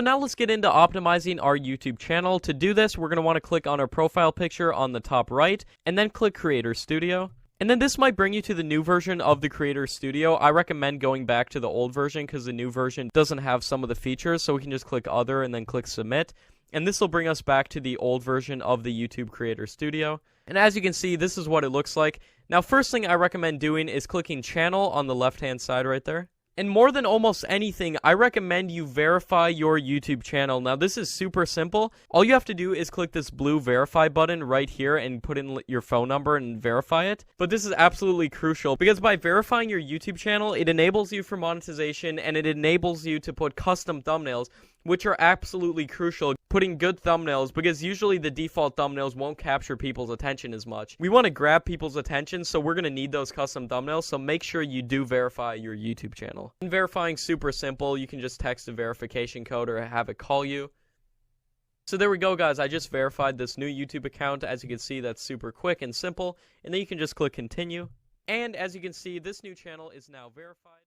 So now let's get into optimizing our YouTube channel. To do this, we're going to want to click on our profile picture on the top right, and then click Creator Studio. And then this might bring you to the new version of the Creator Studio. I recommend going back to the old version because the new version doesn't have some of the features, so we can just click Other and then click Submit. And this will bring us back to the old version of the YouTube Creator Studio. And as you can see, this is what it looks like. Now, first thing I recommend doing is clicking Channel on the left-hand side right there. And more than almost anything, I recommend you verify your YouTube channel. Now, this is super simple. All you have to do is click this blue verify button right here and put in your phone number and verify it. But this is absolutely crucial because by verifying your YouTube channel, it enables you for monetization and it enables you to put custom thumbnails, which are absolutely crucial. Putting good thumbnails, because usually the default thumbnails won't capture people's attention as much. We want to grab people's attention, so we're going to need those custom thumbnails, so make sure you do verify your YouTube channel. And verifying super simple. You can just text a verification code or have it call you. So there we go, guys. I just verified this new YouTube account. As you can see, that's super quick and simple. And then you can just click continue. And as you can see, this new channel is now verified.